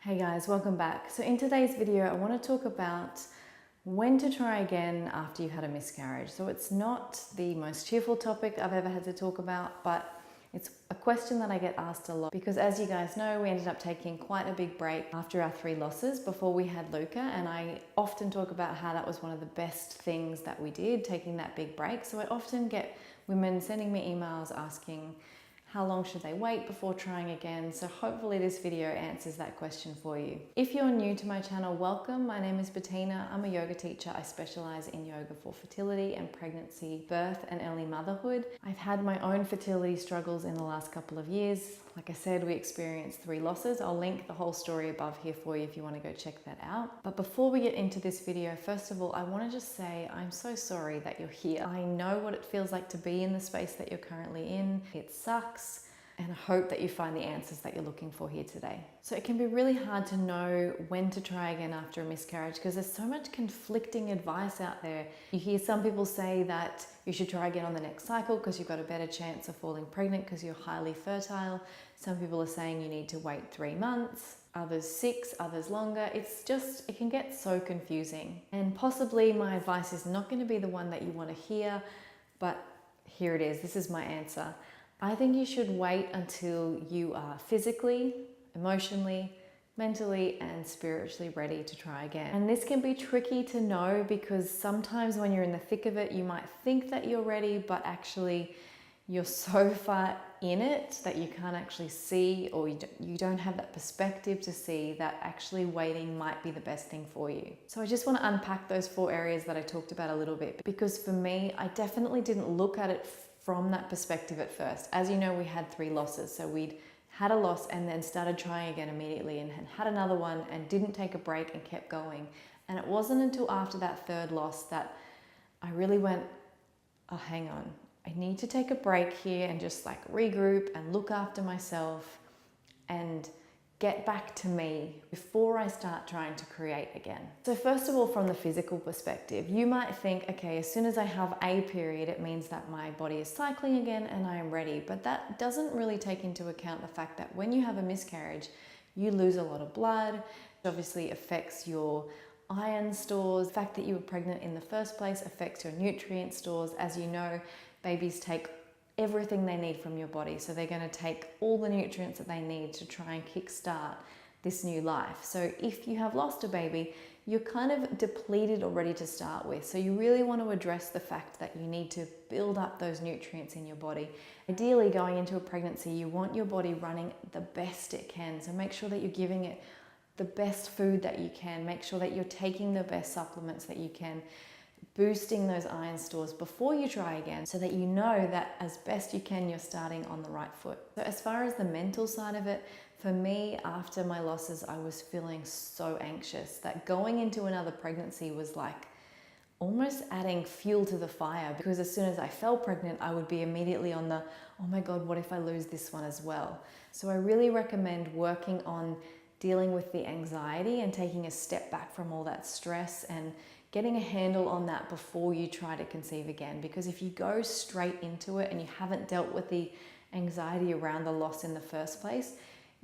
Hey guys, welcome back. So in today's video, I want to talk about when to try again after you've had a miscarriage. So it's not the most cheerful topic I've ever had to talk about, but it's a question that I get asked a lot because, as you guys know, we ended up taking quite a big break after our 3 losses before we had Luca, and I often talk about how that was one of the best things that we did, taking that big break. So I often get women sending me emails asking how long should they wait before trying again? So hopefully this video answers that question for you. If you're new to my channel, welcome. My name is Bettina. I'm a yoga teacher. I specialize in yoga for fertility and pregnancy, birth and early motherhood. I've had my own fertility struggles in the last couple of years. Like I said, we experienced 3 losses. I'll link the whole story above here for you if you want to go check that out. But before we get into this video, first of all, I want to just say I'm so sorry that you're here. I know what it feels like to be in the space that you're currently in. It sucks. And I hope that you find the answers that you're looking for here today. So it can be really hard to know when to try again after a miscarriage because there's so much conflicting advice out there. You hear some people say that you should try again on the next cycle because you've got a better chance of falling pregnant because you're highly fertile. Some people are saying you need to wait 3 months, others 6, others longer. It can get so confusing. And possibly my advice is not going to be the one that you want to hear, but here it is. This is my answer. I think you should wait until you are physically, emotionally, mentally and spiritually ready to try again. And this can be tricky to know because sometimes when you're in the thick of it, you might think that you're ready, but actually you're so far in it that you can't actually see, or you don't have that perspective to see that actually waiting might be the best thing for you. So I just want to unpack those 4 areas that I talked about a little bit, because for me, I definitely didn't look at it from that perspective at first. As you know, we had 3 losses. So we'd had a loss and then started trying again immediately and had another one and didn't take a break and kept going. And it wasn't until after that 3rd loss that I really went, oh, hang on. I need to take a break here and just like regroup and look after myself and get back to me before I start trying to create again. So first of all, from the physical perspective, you might think, okay, as soon as I have a period, it means that my body is cycling again and I am ready. But that doesn't really take into account the fact that when you have a miscarriage, you lose a lot of blood. It obviously affects your iron stores. The fact that you were pregnant in the first place affects your nutrient stores. As you know, babies take everything they need from your body. So they're going to take all the nutrients that they need to try and kickstart this new life. So if you have lost a baby, you're kind of depleted already to start with. So you really want to address the fact that you need to build up those nutrients in your body. Ideally, going into a pregnancy, you want your body running the best it can. So make sure that you're giving it the best food that you can. Make sure that you're taking the best supplements that you can, boosting those iron stores before you try again so that you know that as best you can, you're starting on the right foot. So as far as the mental side of it, for me, after my losses, I was feeling so anxious that going into another pregnancy was like almost adding fuel to the fire, because as soon as I fell pregnant, I would be immediately on the, oh my God, what if I lose this one as well? So I really recommend working on dealing with the anxiety and taking a step back from all that stress and getting a handle on that before you try to conceive again. Because if you go straight into it and you haven't dealt with the anxiety around the loss in the first place,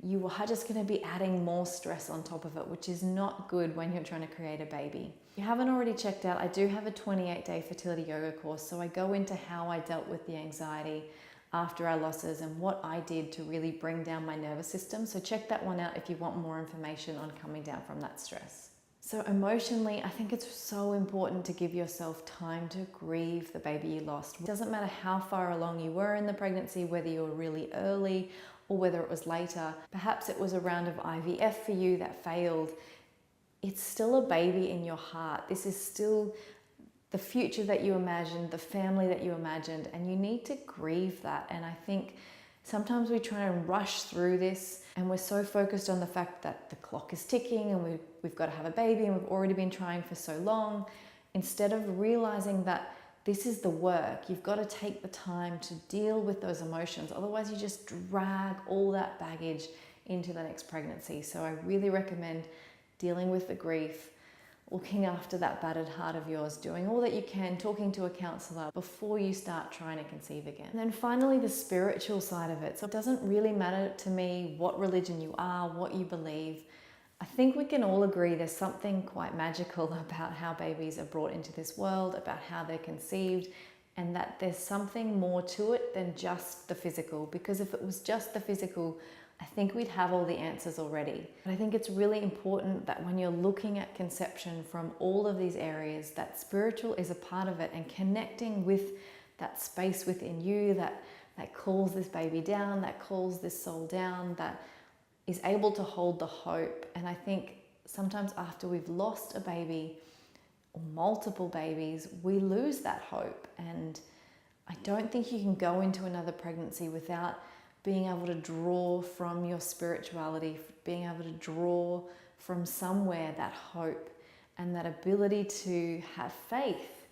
you are just going to be adding more stress on top of it, which is not good when you're trying to create a baby. If you haven't already checked out, I do have a 28-day fertility yoga course. So I go into how I dealt with the anxiety after our losses and what I did to really bring down my nervous system. So check that one out if you want more information on coming down from that stress. So emotionally, I think it's so important to give yourself time to grieve the baby you lost. It doesn't matter how far along you were in the pregnancy, whether you were really early or whether it was later. Perhaps it was a round of IVF for you that failed. It's still a baby in your heart. This is still the future that you imagined, the family that you imagined, and you need to grieve that. And I think sometimes we try and rush through this and we're so focused on the fact that the clock is ticking and we've got to have a baby and we've already been trying for so long, instead of realizing that this is the work. You've got to take the time to deal with those emotions. Otherwise, you just drag all that baggage into the next pregnancy. So I really recommend dealing with the grief, looking after that battered heart of yours, doing all that you can, talking to a counselor before you start trying to conceive again. And then finally, the spiritual side of it. So it doesn't really matter to me what religion you are, what you believe. I think we can all agree there's something quite magical about how babies are brought into this world, about how they're conceived, and that there's something more to it than just the physical. Because if it was just the physical, I think we'd have all the answers already. But I think it's really important that when you're looking at conception from all of these areas, that spiritual is a part of it, and connecting with that space within you that calls this baby down, that calls this soul down, that is able to hold the hope. And I think sometimes after we've lost a baby or multiple babies, we lose that hope. And I don't think you can go into another pregnancy without being able to draw from your spirituality, being able to draw from somewhere that hope and that ability to have faith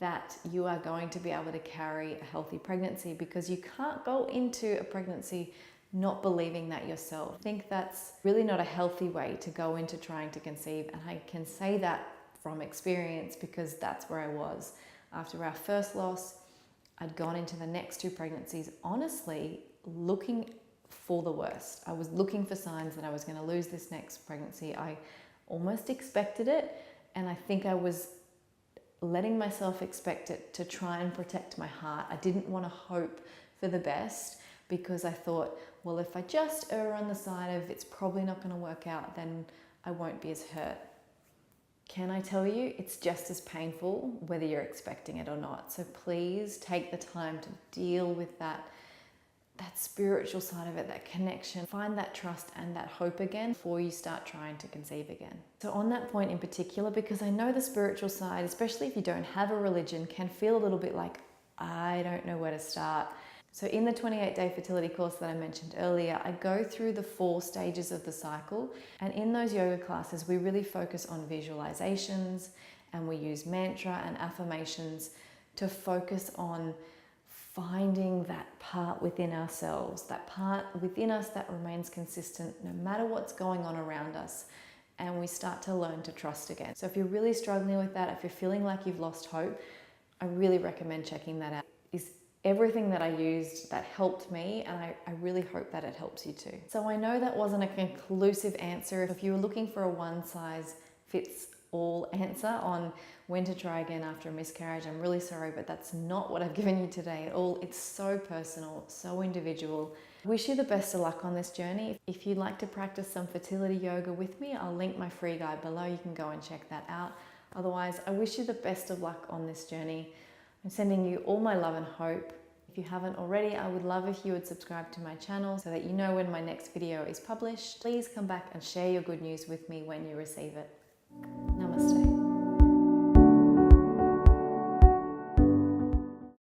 that you are going to be able to carry a healthy pregnancy, because you can't go into a pregnancy not believing that yourself. I think that's really not a healthy way to go into trying to conceive. And I can say that from experience, because that's where I was. After our first loss, I'd gone into the next two pregnancies, honestly, looking for the worst. I was looking for signs that I was going to lose this next pregnancy. I almost expected it, and I think I was letting myself expect it to try and protect my heart. I didn't want to hope for the best, because I thought, well, if I just err on the side of it's probably not going to work out, then I won't be as hurt. Can I tell you, it's just as painful whether you're expecting it or not. So please take the time to deal with that spiritual side of it, that connection. Find that trust and that hope again before you start trying to conceive again. So on that point in particular, because I know the spiritual side, especially if you don't have a religion, can feel a little bit like, I don't know where to start. So in the 28-day fertility course that I mentioned earlier, I go through the 4 stages of the cycle. And in those yoga classes, we really focus on visualizations, and we use mantra and affirmations to focus on finding that part within ourselves, that part within us that remains consistent no matter what's going on around us. And we start to learn to trust again. So if you're really struggling with that, if you're feeling like you've lost hope, I really recommend checking that out. It's everything that I used that helped me, and I really hope that it helps you too. So I know that wasn't a conclusive answer. If you were looking for a one-size-fits-all answer on when to try again after a miscarriage, I'm really sorry, but that's not what I've given you today at all. It's so personal, so individual. I wish you the best of luck on this journey. If you'd like to practice some fertility yoga with me, I'll link my free guide below. You can go and check that out. Otherwise, I wish you the best of luck on this journey. I'm sending you all my love and hope. If you haven't already, I would love if you would subscribe to my channel so that you know when my next video is published. Please come back and share your good news with me when you receive it. Namaste.